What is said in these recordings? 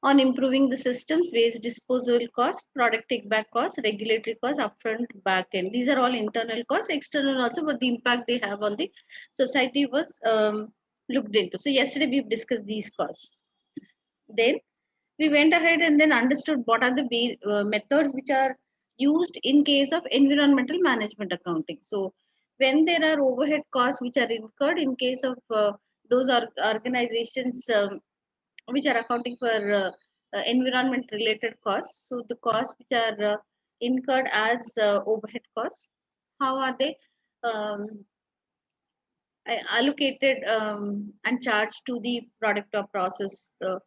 on improving the systems, waste disposal costs, product take-back costs, regulatory costs, upfront, back end. These are all internal costs. External also, but the impact they have on the society was looked into. So yesterday we've discussed these costs. Then we went ahead and then understood what are the methods which are used in case of environmental management accounting. So when there are overhead costs which are incurred in case of those organizations which are accounting for environment related costs. So the costs which are incurred as overhead costs, how are they um, allocated and charged to the product or process? So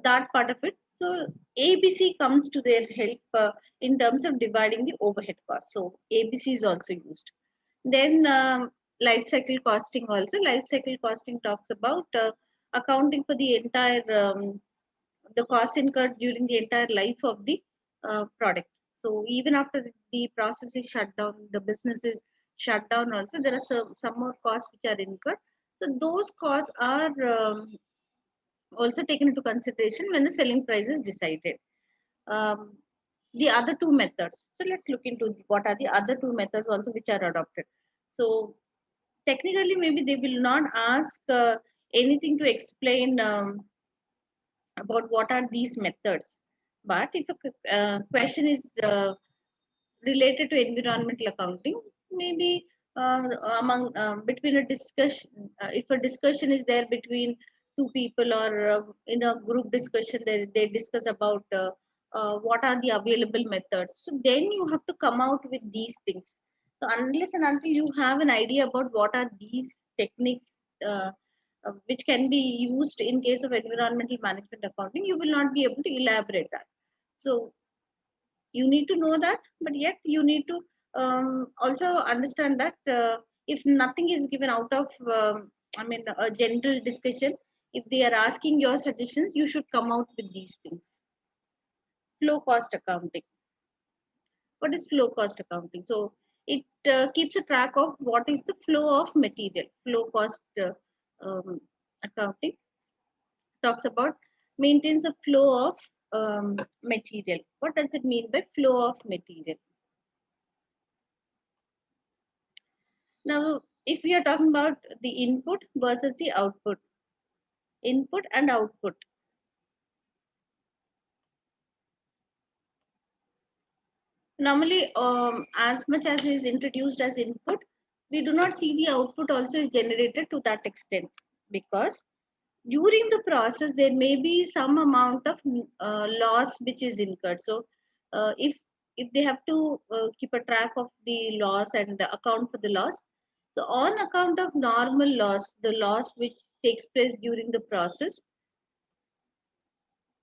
that part of it. So ABC comes to their help in terms of dividing the overhead costs. So ABC is also used. Then life cycle costing also. Life cycle costing talks about accounting for the entire the costs incurred during the entire life of the product. So even after the process is shut down, the business is shut down also, there are some more costs which are incurred. So those costs are also taken into consideration when the selling price is decided. Um, the other two methods. So let's look into what are the other two methods also which are adopted. So technically, maybe they will not ask anything to explain about what are these methods. But if a question is related to environmental accounting, maybe among between a discussion, if a discussion is there between two people or in a group discussion, they discuss about what are the available methods. So then you have to come out with these things. So unless and until you have an idea about what are these techniques which can be used in case of environmental management accounting, you will not be able to elaborate that. So you need to know that, but yet you need to also understand that if nothing is given out of I mean a general discussion, if they are asking your suggestions, you should come out with these things. Flow cost accounting. What is flow cost accounting? So it keeps a track of what is the flow of material. Flow cost um, accounting talks about maintains a flow of material. What does it mean by flow of material? Now, if we are talking about the input versus the output, input and output. Normally, as much as is introduced as input, we do not see the output also is generated to that extent, because during the process there may be some amount of loss which is incurred. So, if they have to keep a track of the loss and account for the loss, so on account of normal loss, the loss which takes place during the process,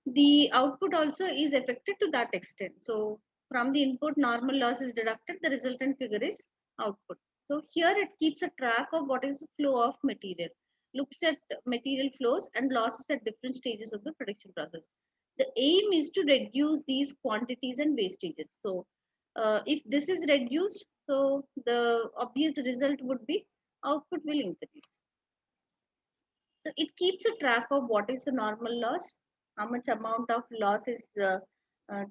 the output also is affected to that extent. So from the input, normal loss is deducted, the resultant figure is output. So here it keeps a track of what is the flow of material, looks at material flows and losses at different stages of the production process. The aim is to reduce these quantities and wastages. So if this is reduced, so the obvious result would be output will increase. So it keeps a track of what is the normal loss, how much amount of loss is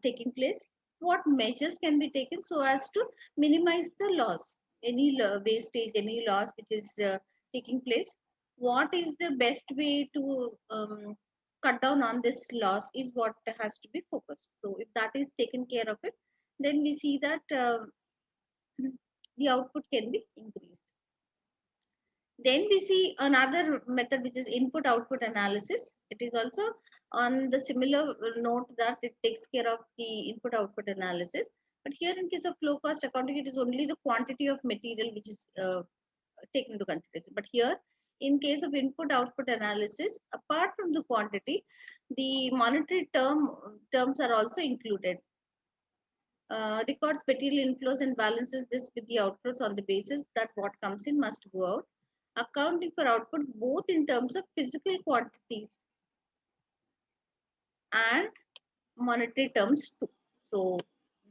taking place, what measures can be taken so as to minimize the loss, any wastage, any loss which is taking place. What is the best way to cut down on this loss is what has to be focused. So if that is taken care of it, then we see that the output can be increased. Then we see another method which is input output analysis. It is also on the similar note that it takes care of the input output analysis. But here in case of flow cost accounting, it is only the quantity of material which is taken into consideration. But here in case of input output analysis, apart from the quantity, the monetary terms are also included. Records material inflows and balances this with the outputs on the basis that what comes in must go out, accounting for output both in terms of physical quantities and monetary terms too. So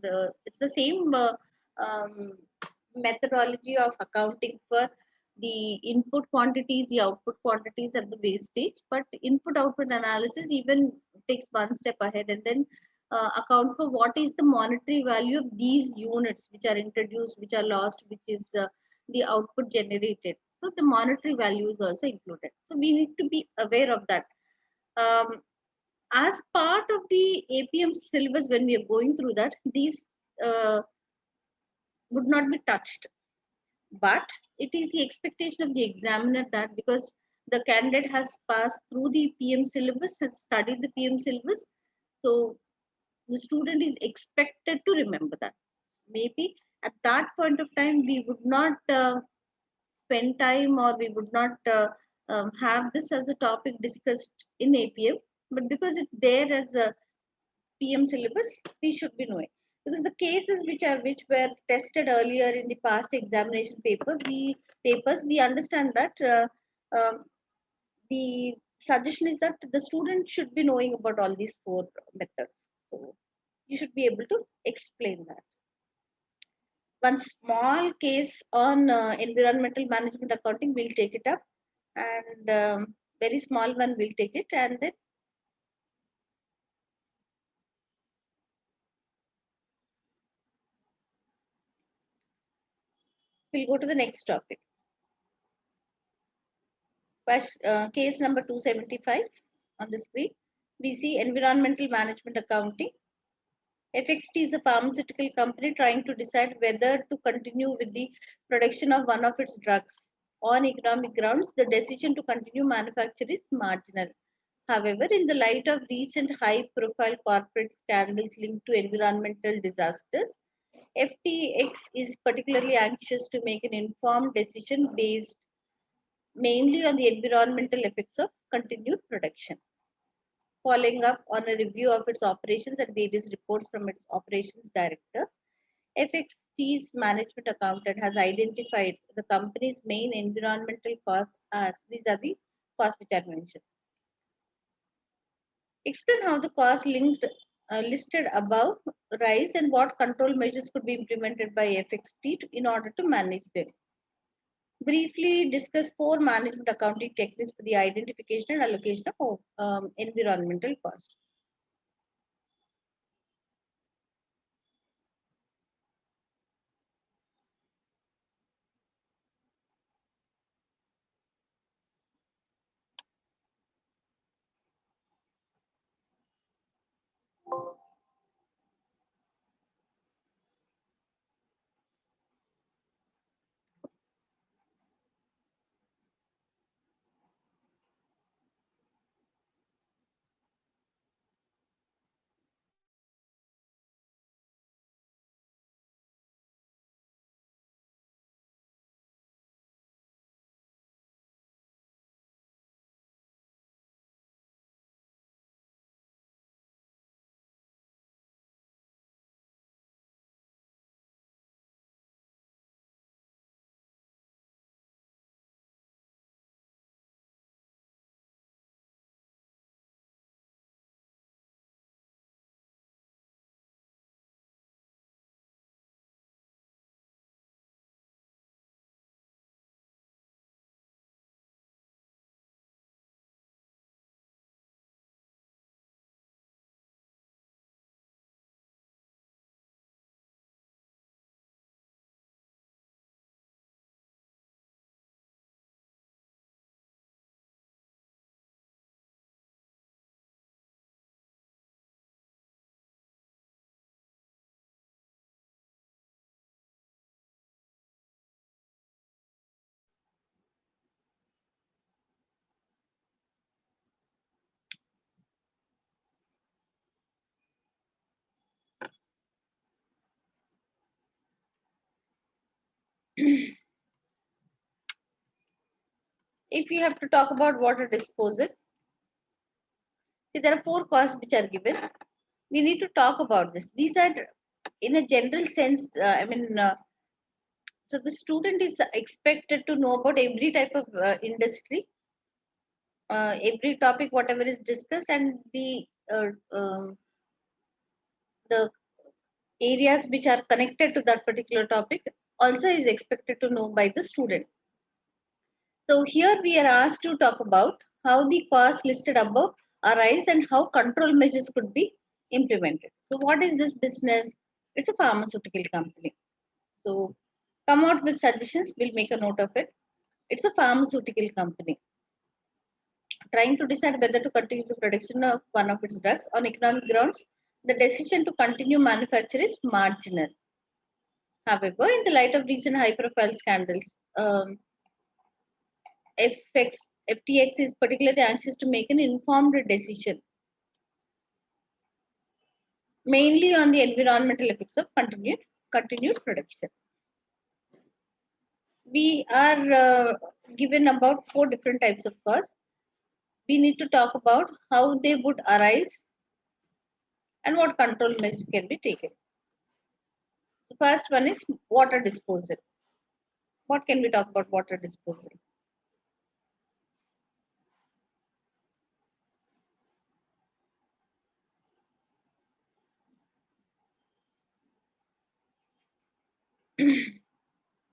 it's the same um, methodology of accounting for the input quantities, the output quantities, and the wastage. But input output analysis even takes one step ahead and then accounts for what is the monetary value of these units which are introduced, which are lost, which is the output generated. So the monetary value is also included. So we need to be aware of that. Um, as part of the APM syllabus, when we are going through that, these uh, would not be touched, but it is the expectation of the examiner that because the candidate has passed through the PM syllabus, has studied the PM syllabus, so the student is expected to remember that. Maybe at that point of time, we would not spend time, or we would not have this as a topic discussed in APM, but because it's there as a PM syllabus, we should be knowing. Because the cases which were tested earlier in the past examination papers, we understand that um, the suggestion is that the student should be knowing about all these four methods. So you should be able to explain that. One small case on environmental management accounting, we'll take it up, and very small one we'll take it, and then we'll go to the next topic. Case number 275 on the screen. We see environmental management accounting. FXT is a pharmaceutical company trying to decide whether to continue with the production of one of its drugs. On economic grounds, the decision to continue manufacture is marginal. However, in the light of recent high-profile corporate scandals linked to environmental disasters, FTX is particularly anxious to make an informed decision based mainly on the environmental effects of continued production. Following up on a review of its operations and various reports from its operations director, FXT's management accountant has identified the company's main environmental costs as these are the costs which are mentioned. Explain how the costs linked listed above rise and what control measures could be implemented by FXT in order to manage them. Briefly discuss four management accounting techniques for the identification and allocation of environmental costs. If you have to talk about water disposal, see there are four costs which are given. We need to talk about this. These are in a general sense, so the student is expected to know about every type of industry, every topic, whatever is discussed, and the areas which are connected to that particular topic also is expected to know by the student. So here we are asked to talk about how the costs listed above arise and how control measures could be implemented. So what is this business? It's a pharmaceutical company. So come out with suggestions, we'll make a note of it. It's a pharmaceutical company trying to decide whether to continue the production of one of its drugs on economic grounds. The decision to continue manufacture is marginal. However, in the light of recent high-profile scandals, FTX is particularly anxious to make an informed decision, mainly on the environmental effects of continued production. We are given about 4 different types of costs. We need to talk about how they would arise and what control measures can be taken. The first one is water disposal. What can we talk about water disposal?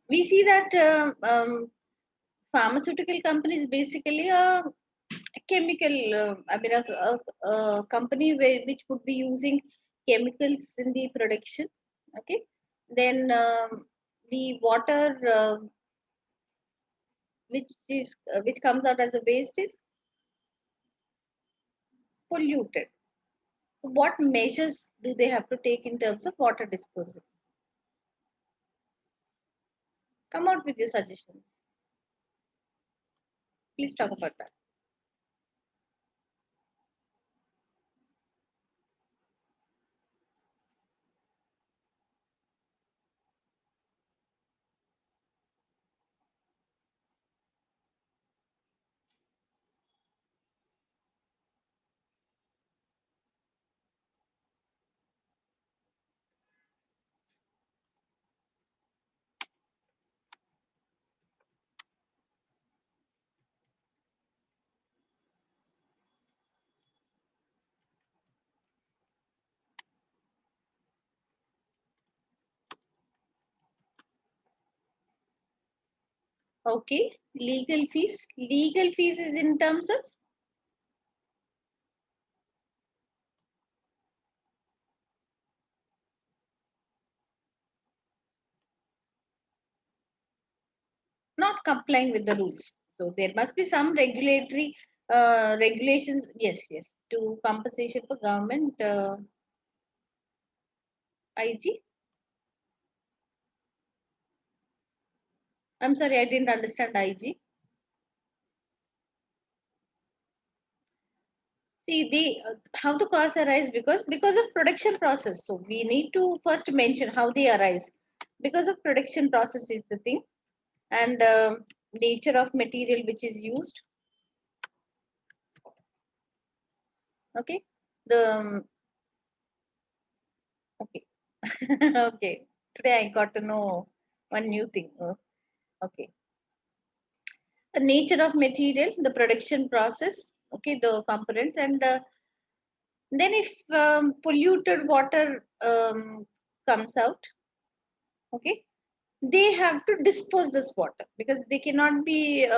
We see that pharmaceutical companies basically a chemical, a company which would be using chemicals in the production. Okay, then the water which comes out as a waste is polluted. So what measures do they have to take in terms of water disposal? Come out with your suggestions. Please talk about that. Okay, legal fees. Legal fees is in terms of not complying with the rules. So there must be some regulatory regulations. Yes, yes, to compensation for government IG. I'm sorry, I didn't understand IG. See, how the costs arise because of production process. So we need to first mention how they arise because of production process is the thing, and nature of material which is used. Okay, the okay. Okay, today I got to know one new thing. Okay, the nature of material, the production process, okay, the components, and then if polluted water comes out, okay, they have to dispose this water because they cannot be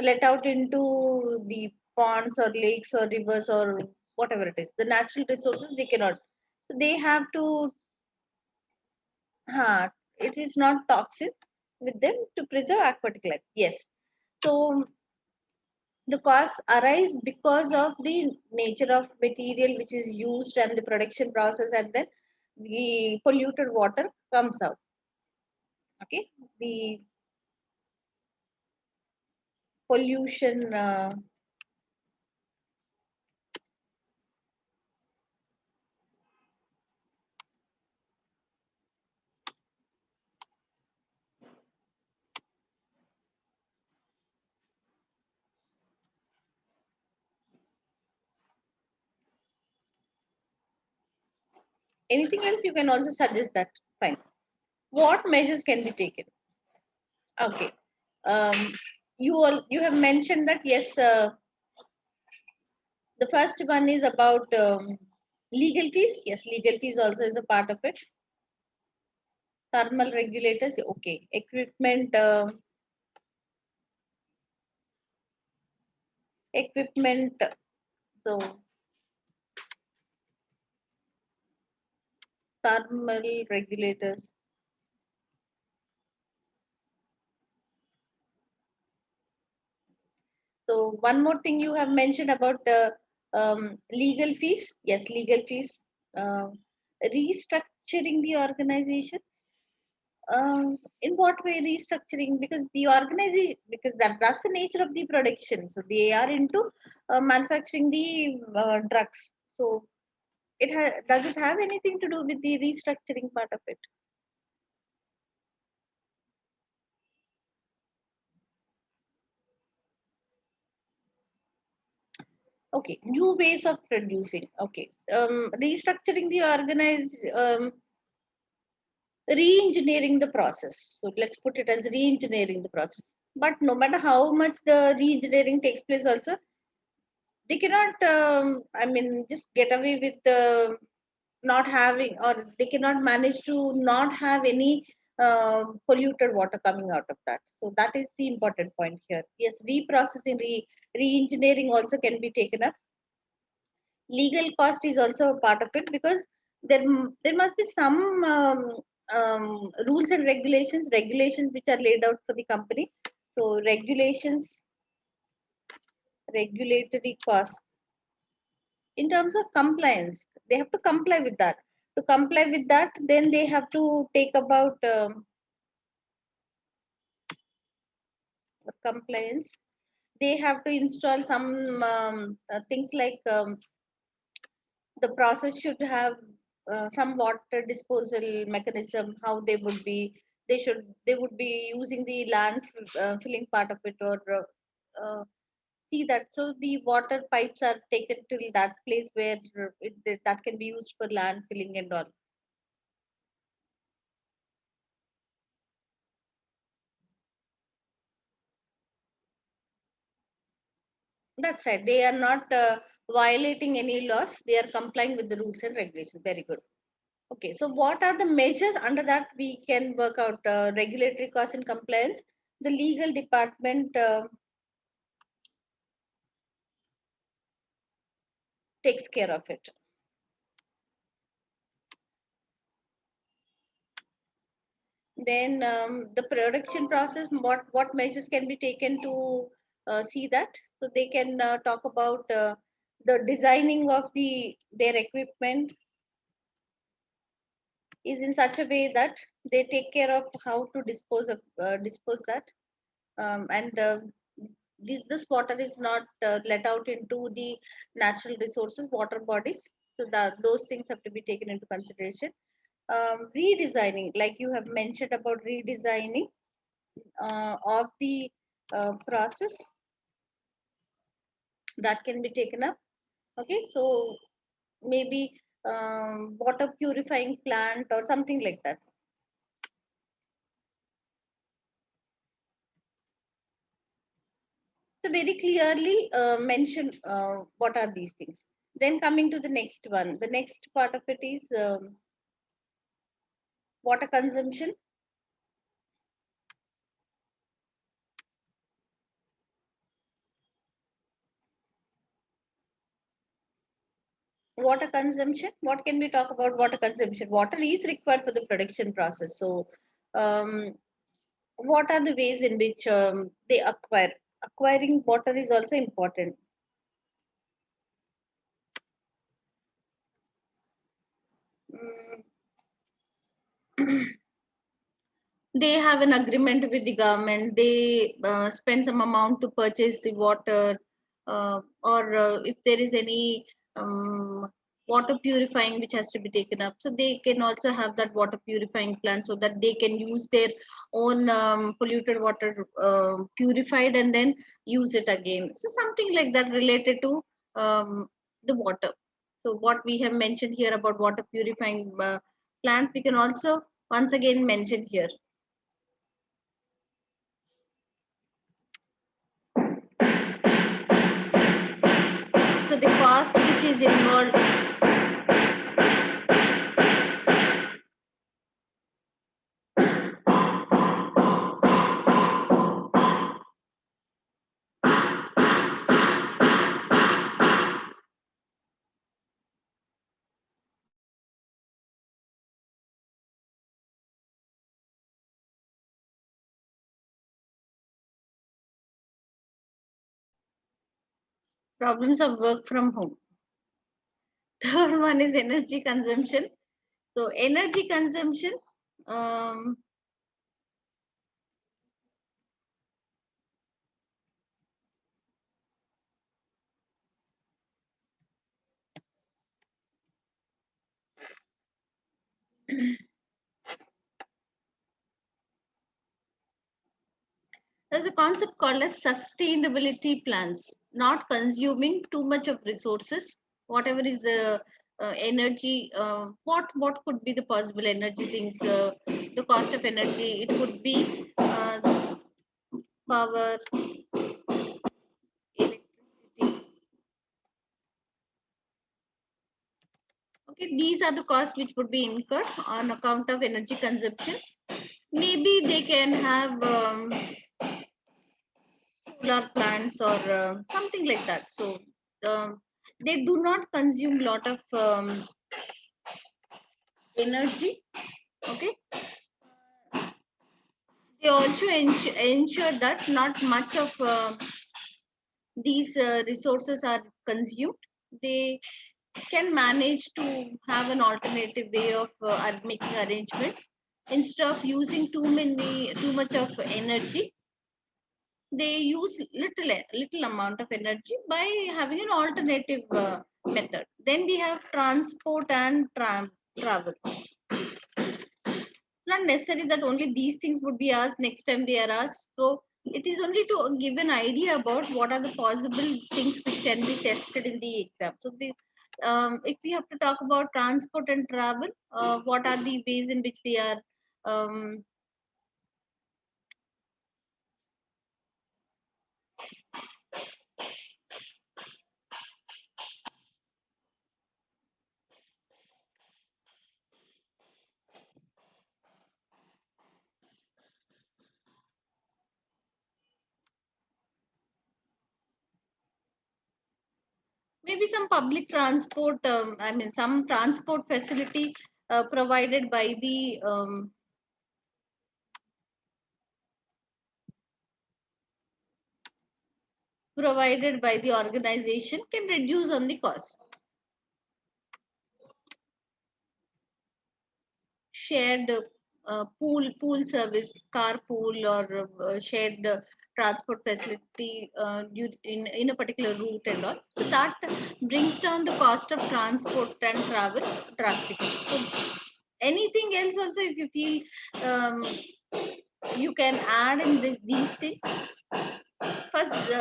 let out into the ponds or lakes or rivers or whatever it is. The natural resources they cannot. So they have to it is not toxic with them to preserve aquatic life. Yes. So the costs arise because of the nature of material which is used and the production process, and then the polluted water comes out. Okay. The pollution. Anything else you can also suggest that. Fine. What measures can be taken? Okay. Um, you have mentioned that yes. The first one is about legal fees. Yes, legal fees also is a part of it. Thermal regulators. Okay. Equipment. equipment, so thermal regulators. So one more thing you have mentioned about legal fees. Yes, legal fees. Restructuring the organization. In what way restructuring? Because the organization, because that's the nature of the production. So they are into manufacturing the drugs. So does it have anything to do with the restructuring part of it? Okay, new ways of producing. Okay, restructuring the organize, re-engineering the process. So let's put it as re-engineering the process. But no matter how much the re-engineering takes place, also they cannot. I mean, just get away with not having, or they cannot manage to not have any polluted water coming out of that. So that is the important point here. Yes, reprocessing, re-engineering also can be taken up. Legal cost is also a part of it, because there must be some rules and regulations which are laid out for the company. So regulatory costs in terms of compliance, they have to comply with that. To comply with that, then they have to take about compliance. They have to install some things like the process should have some water disposal mechanism. How they would be, they would be using the land filling part of it, or see that, so the water pipes are taken to that place where that can be used for land filling and all. That's right, they are not violating any laws, they are complying with the rules and regulations. Very good. Okay, so what are the measures under that we can work out regulatory costs and compliance? The legal department takes care of it. Then the production process, what measures can be taken to see that? So they can talk about the designing of their equipment is in such a way that they take care of how to dispose that, and this water is not let out into the natural resources, water bodies. So that those things have to be taken into consideration. Redesigning, like you have mentioned about redesigning of the process, that can be taken up. Okay, so maybe water purifying plant or something like that. So very clearly mention what are these things. Then coming to the next one, the next part of it is water consumption. Water consumption, what can we talk about water consumption? Water is required for the production process. So um, what are the ways in which they acquiring water is also important. Mm, they have an agreement with the government, they spend some amount to purchase the water, or if there is any water purifying which has to be taken up, so they can also have that water purifying plant, so that they can use their own polluted water purified and then use it again. So something like that related to the water. So what we have mentioned here about water purifying plant, we can also once again mention here. So the cost which is involved, Problems of work from home. Third one is energy consumption. So energy consumption, um, there's a concept called as sustainability plans, not consuming too much of resources. Whatever is the energy, what could be the possible energy things? The cost of energy, it could be power, electricity. Okay, these are the costs which would be incurred on account of energy consumption. Maybe they can have solar plants or something like that. So they do not consume lot of energy. Okay, they also ensure that not much of these resources are consumed. They can manage to have an alternative way of making arrangements. Instead of using too much of energy, they use little amount of energy by having an alternative method. Then we have transport and travel. It's not necessary that only these things would be asked next time they are asked. So it is only to give an idea about what are the possible things which can be tested in the exam. So if we have to talk about transport and travel, what are the ways in which they are um, maybe some public transport, I mean some transport facility provided by the organization can reduce on the cost. Shared pool service, carpool or shared transport facility in a particular route and all. So that brings down the cost of transport and travel drastically. So anything else also, if you feel you can add in these things. First,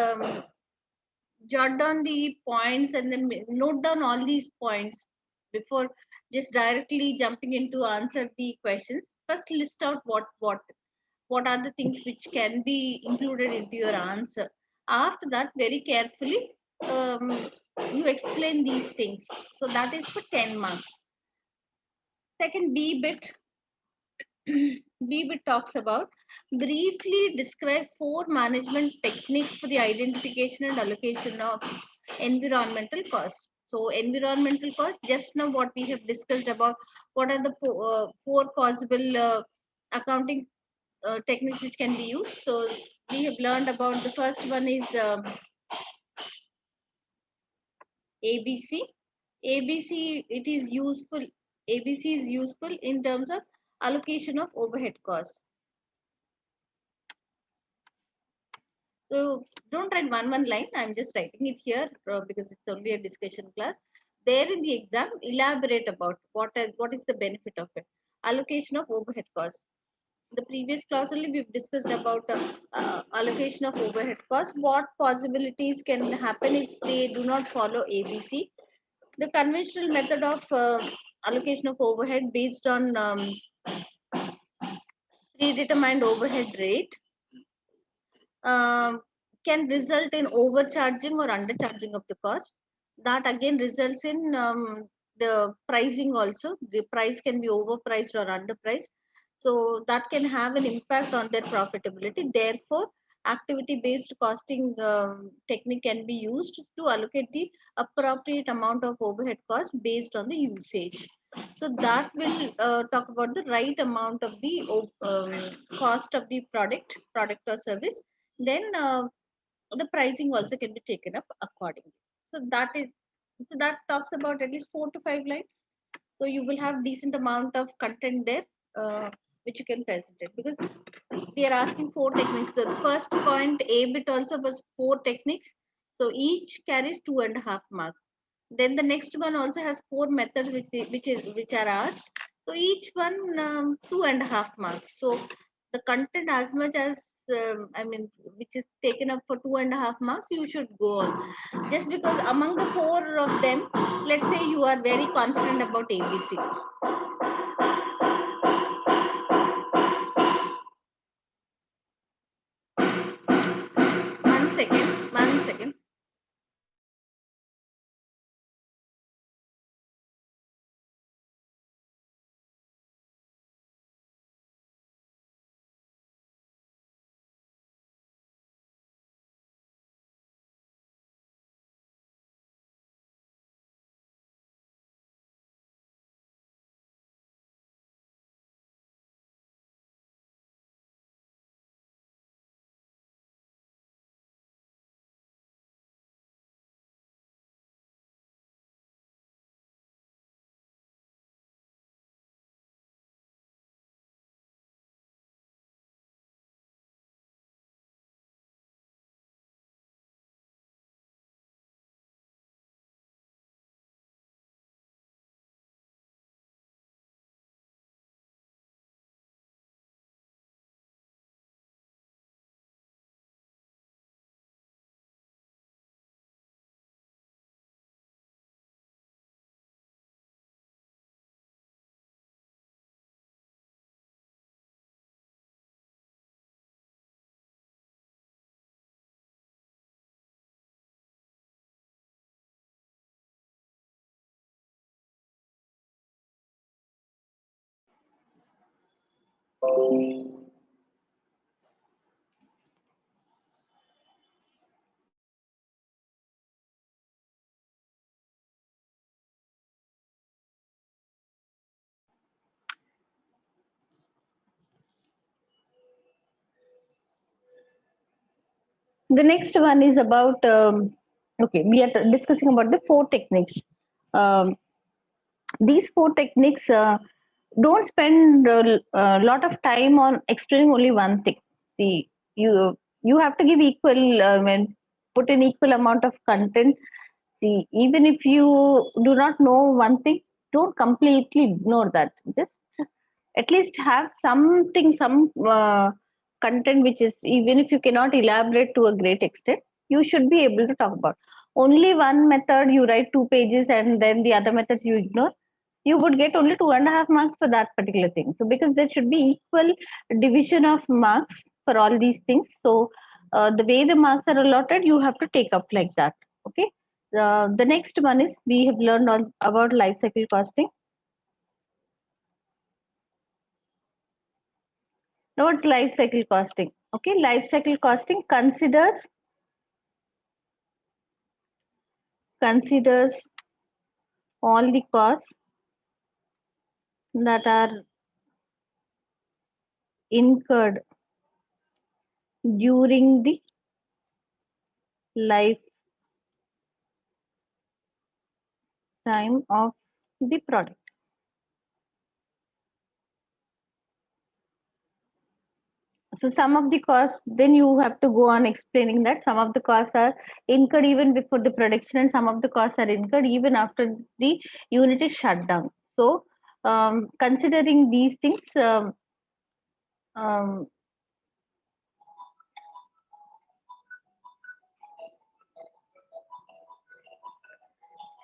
jot down the points and then note down all these points before just directly jumping into answer the questions. First, list out what are the things which can be included into your answer. After that, very carefully, you explain these things. So that is for 10 marks. Second, B bit. B bit talks about briefly describe 4 management techniques for the identification and allocation of environmental costs. So environmental costs, just now what we have discussed about what are the 4 possible accounting techniques which can be used. So we have learned about the first one is ABC. ABC, it is useful. ABC is useful in terms of allocation of overhead costs. So don't write one line. I'm just writing it here because it's only a discussion class. There in the exam, elaborate about what is the benefit of it. Allocation of overhead costs. The previous class only we've discussed about allocation of overhead costs. What possibilities can happen if they do not follow ABC? The conventional method of allocation of overhead based on predetermined overhead rate um, can result in overcharging or undercharging of the cost. That again results in the pricing also. The price can be overpriced or underpriced. So that can have an impact on their profitability. Therefore, activity-based costing technique can be used to allocate the appropriate amount of overhead cost based on the usage. So that will talk about the right amount of the cost of the product or service. Then the pricing also can be taken up accordingly. So that talks about at least 4 to 5 lines. So you will have decent amount of content there, which you can present it, because we are asking 4 techniques. The first point A bit also was 4 techniques, so each carries 2.5 marks. Then the next one also has 4 methods which are asked, so each one 2.5 marks. So the content as much as I mean, which is taken up for 2.5 marks, you should go on. Just because among the 4 of them, let's say you are very confident about ABC. One second. The next one is about, okay, we are discussing about the 4 techniques. Um, these 4 techniques, don't spend a lot of time on explaining only one thing. See, you have to give equal, when put in equal amount of content. See, even if you do not know one thing, don't completely ignore that. Just at least have something, some content which is, even if you cannot elaborate to a great extent, you should be able to talk about. Only one method you write 2 pages and then the other methods you ignore, you would get only 2.5 marks for that particular thing. So because there should be equal division of marks for all these things. So the way the marks are allotted, you have to take up like that. Okay. The next one is, we have learned all about life cycle costing. Now it's life cycle costing. Okay, life cycle costing considers all the costs that are incurred during the lifetime of the product. So some of the costs, then you have to go on explaining that some of the costs are incurred even before the production, and some of the costs are incurred even after the unit is shut down. So considering these things, um,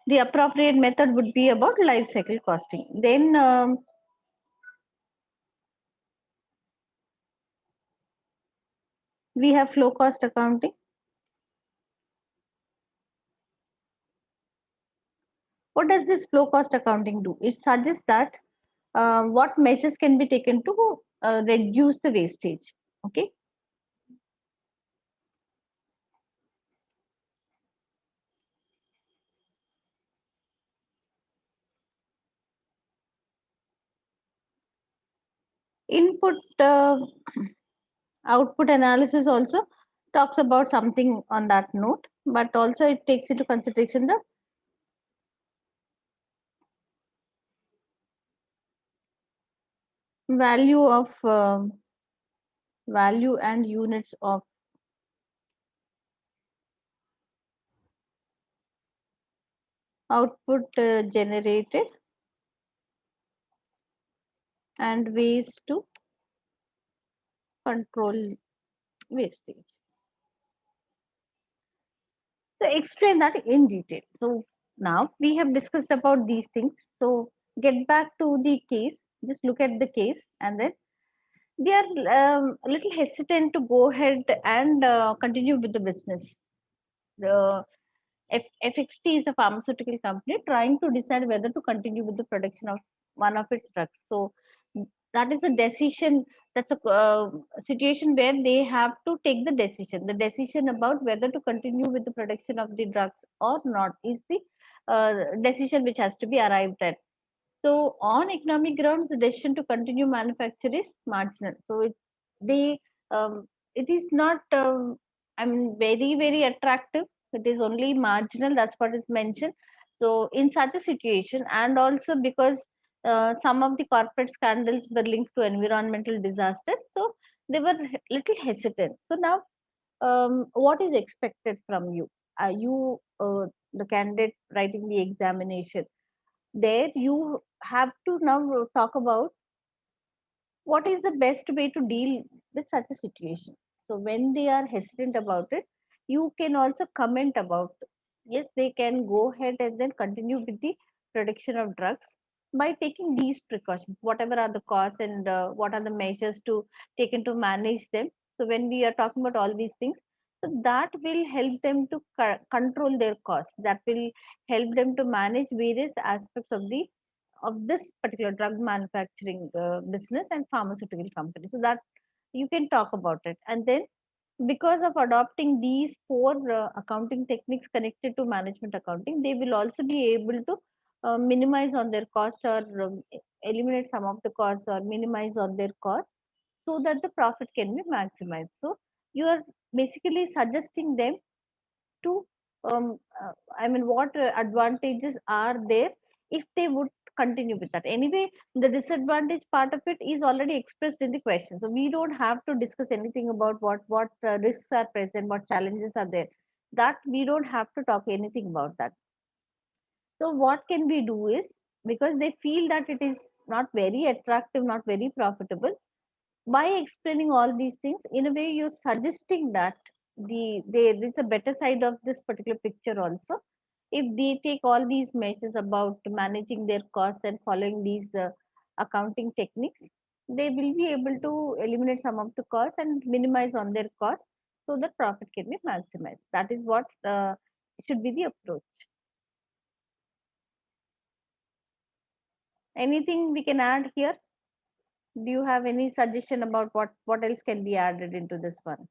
the appropriate method would be about life cycle costing. Then we have flow cost accounting. What does this flow cost accounting do? It suggests that what measures can be taken to reduce the wastage. Okay. Input output analysis also talks about something on that note. but also it takes into consideration the value of value and units of output generated and ways to control wastage. So explain that in detail. So now we have discussed about these things. So get back to the case. Just look at the case, and then they are a little hesitant to go ahead and continue with the business. The FXT is a pharmaceutical company trying to decide whether to continue with the production of one of its drugs. So that is a decision. That's a situation where they have to take the decision. The decision about whether to continue with the production of the drugs or not is the decision which has to be arrived at. So on economic grounds, the decision to continue manufacture is marginal. So they it is not I mean very attractive. It is only marginal. That's what is mentioned. So in such a situation, and also because some of the corporate scandals were linked to environmental disasters, so they were little hesitant. So now, what is expected from you? Are you the candidate writing the examination? There you have to now talk about what is the best way to deal with such a situation. So when they are hesitant about it, you can also comment about, yes, they can go ahead and then continue with the production of drugs by taking these precautions, whatever are the costs and what are the measures to taken to manage them. So when we are talking about all these things, so that will help them to control their costs, that will help them to manage various aspects of this particular drug manufacturing business and pharmaceutical company, so that you can talk about it. And then because of adopting these four accounting techniques connected to management accounting, they will also be able to minimize on their cost, or eliminate some of the costs, or minimize on their cost, so that the profit can be maximized. So you are basically suggesting them to I mean, what advantages are there if they would continue with that. Anyway, the disadvantage part of it is already expressed in the question. So we don't have to discuss anything about what risks are present, what challenges are there. That we don't have to talk anything about that. So what can we do is, because they feel that it is not very attractive, not very profitable, by explaining all these things in a way you're suggesting that there is a better side of this particular picture also. If they take all these measures about managing their costs and following these accounting techniques, they will be able to eliminate some of the costs and minimize on their costs, so that profit can be maximized. That is what should be the approach. Anything we can add here? Do you have any suggestion about what else can be added into this one?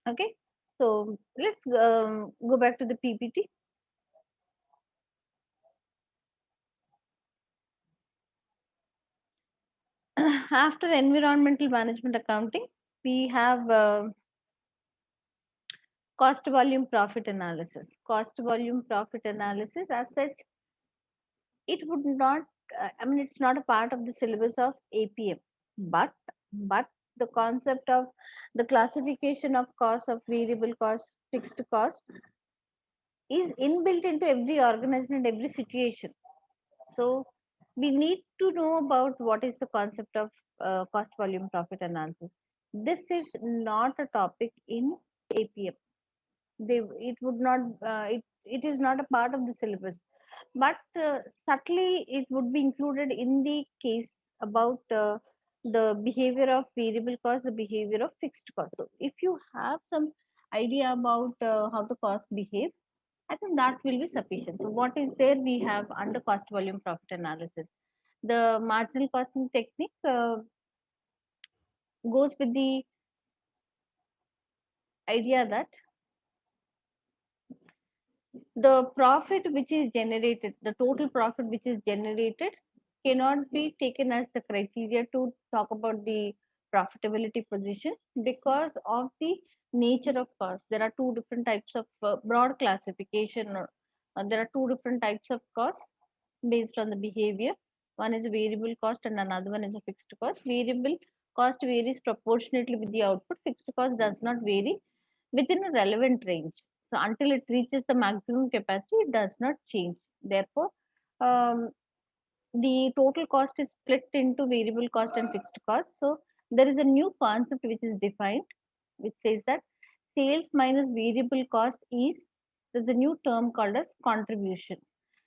Okay, so let's go back to the PPT. After environmental management accounting, we have cost volume profit analysis. Cost volume profit analysis, as such, it would not, I mean, it's not a part of the syllabus of APM, but the concept of the classification of cost, of variable cost, fixed cost, is inbuilt into every organization and every situation. So we need to know about what is the concept of cost volume profit analysis. This is not a topic in APM. It would not, it is not a part of the syllabus, but subtly it would be included in the case about the behavior of variable cost, the behavior of fixed cost. So if you have some idea about how the cost behave, I think that will be sufficient. So what is there we have under cost volume profit analysis? The marginal costing technique goes with the idea that the profit which is generated, the total profit which is generated cannot be taken as the criteria to talk about the profitability position because of the nature of cost. There are two different types of broad classification, or there are two different types of costs based on the behavior. One is a variable cost and another one is a fixed cost. Variable cost varies proportionately with the output. Fixed cost does not vary within a relevant range. So until it reaches the maximum capacity, it does not change. Therefore, um, the total cost is split into variable cost and fixed cost. So there is a new concept which is defined, which says that sales minus variable cost is, there's a new term called as contribution.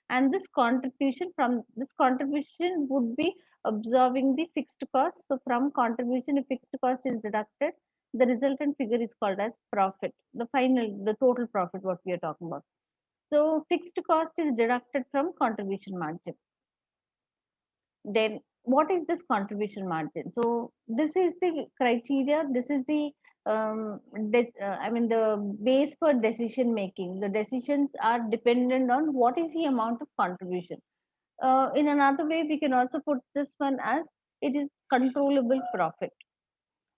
And this contribution would be absorbing the fixed cost. So from contribution, if fixed cost is deducted, the resultant figure is called as profit, the total profit what we are talking about. So fixed cost is deducted from contribution margin. Then what is this contribution margin? So this is the criteria, this is the the base for decision making. The decisions are dependent on what is the amount of contribution. In another way, we can also put this one as it is controllable profit.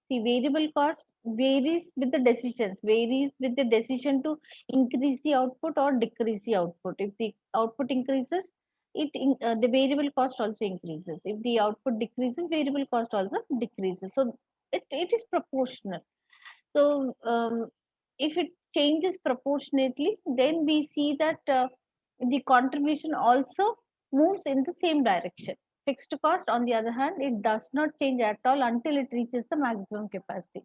See, variable cost varies with the decision to increase the output or decrease the output. If the output increases, the variable cost also increases. If the output decreases, variable cost also decreases. So it is proportional. So if it changes proportionately, then we see that the contribution also moves in the same direction. Fixed cost, on the other hand, it does not change at all until it reaches the maximum capacity.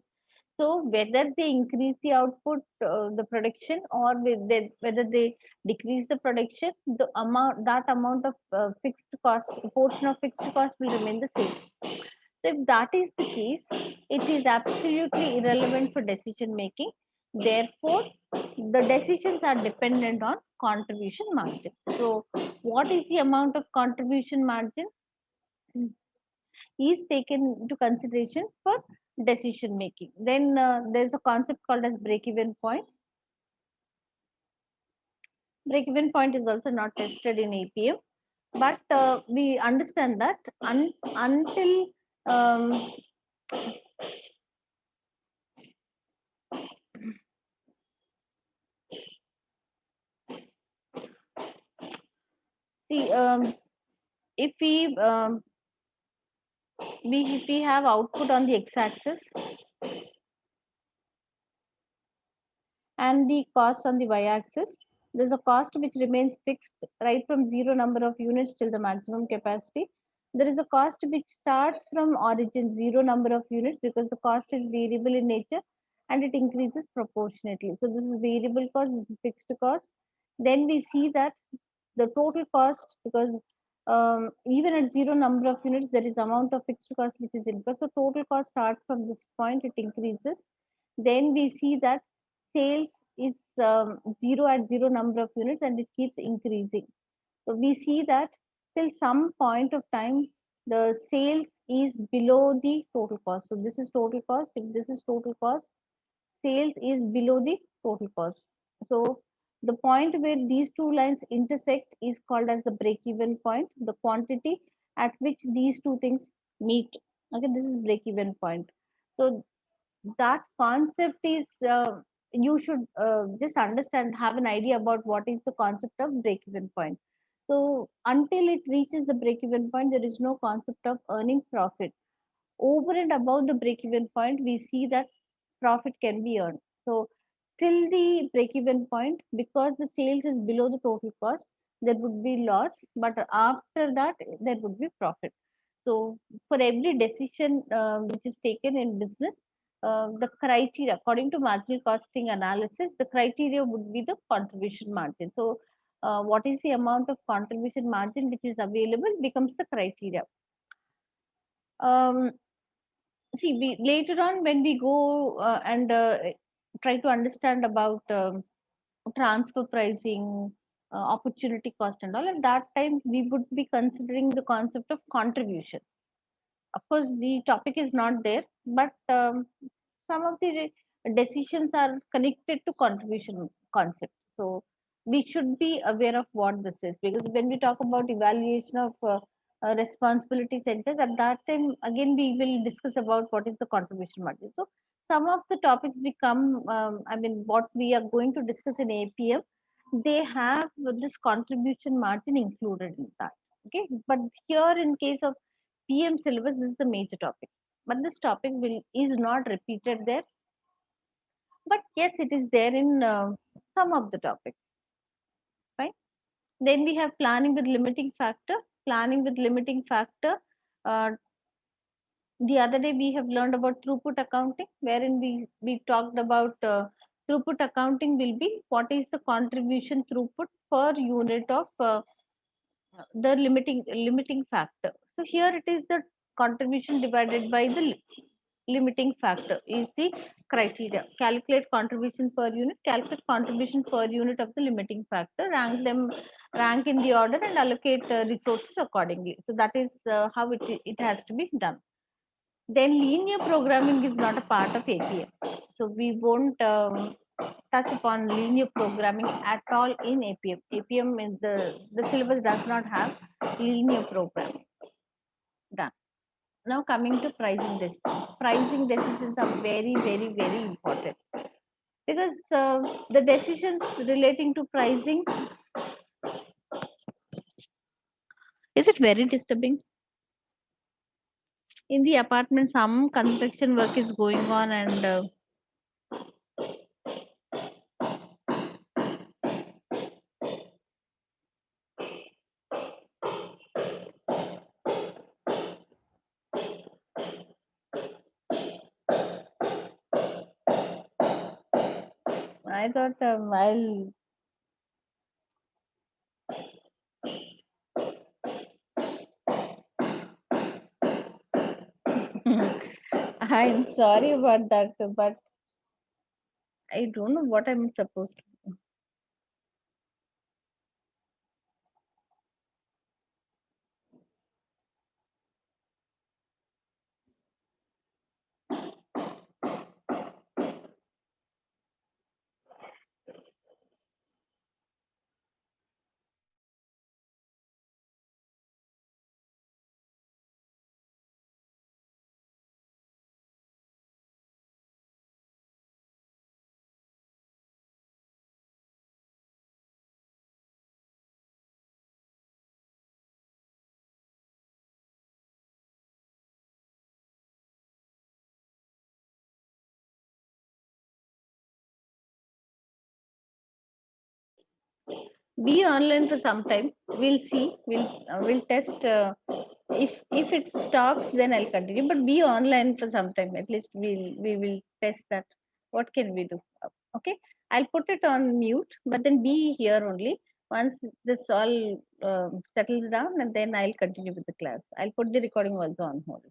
So whether they increase the output, the production, or whether they decrease the production, that amount of fixed cost, the portion of fixed cost will remain the same. So if that is the case, it is absolutely irrelevant for decision making. Therefore, the decisions are dependent on contribution margin. So what is the amount of contribution margin is taken into consideration for decision making. Then there's a concept called as break-even point. Break-even point is also not tested in APM, but we understand that until um, see if we have output on the x-axis and the cost on the y-axis. There's a cost which remains fixed right from zero number of units till the maximum capacity. There is a cost which starts from origin zero number of units because the cost is variable in nature and it increases proportionately. So this is variable cost, this is fixed cost. Then we see that the total cost, because even at zero number of units, there is amount of fixed cost which is incurred. So total cost starts from this point, it increases. Then we see that sales is zero at zero number of units and it keeps increasing. So we see that till some point of time, the sales is below the total cost. So this is total cost. If this is total cost, sales is below the total cost. So the point where these two lines intersect is called as the break-even point, the quantity at which these two things meet. Okay, this is break-even point. So that concept is you should just understand, have an idea about what is the concept of break-even point. So until it reaches the break-even point, there is no concept of earning profit. Over and above the break-even point, we see that profit can be earned. So till the break-even point, because the sales is below the total cost, there would be loss, but after that, there would be profit. So for every decision which is taken in business, the criteria, according to marginal costing analysis, the criteria would be the contribution margin. So what is the amount of contribution margin which is available becomes the criteria. Um, See, later on when we go and try to understand about transfer pricing, opportunity cost and all, at that time we would be considering the concept of contribution. Of course, the topic is not there, but some of the decisions are connected to contribution concept. So we should be aware of what this is, because when we talk about evaluation of responsibility centers, at that time again we will discuss about what is the contribution margin. So some of the topics become, I mean, what we are going to discuss in APM, they have this contribution margin included in that. Okay, but here in case of PM syllabus, this is the major topic, but this topic will is not repeated there, but yes, it is there in some of the topics. Fine. Then we have planning with limiting factor. Planning with limiting factor. Uh, the other day we have learned about throughput accounting, wherein we talked about throughput accounting will be what is the contribution throughput per unit of the limiting factor. So here it is the contribution divided by the limiting factor is the criteria. Calculate contribution per unit, calculate contribution per unit of the limiting factor, rank them, rank in the order and allocate resources accordingly. So that is how it has to be done. Then linear programming is not a part of APM. So we won't touch upon linear programming at all in APM. APM is the syllabus does not have linear programming. Done. Now coming to pricing decisions. Pricing decisions are very, very, very important, because the decisions relating to pricing, is it very disturbing? In the apartment, some construction work is going on, and I thought I'll I'm sorry about that, but I don't know what I'm supposed to. Be online for some time. We'll see. We'll test. If it stops, then I'll continue. But be online for some time. At least we will test that. What can we do? Okay. I'll put it on mute, but then be here only. Once this all settles down, and then I'll continue with the class. I'll put the recording also on hold.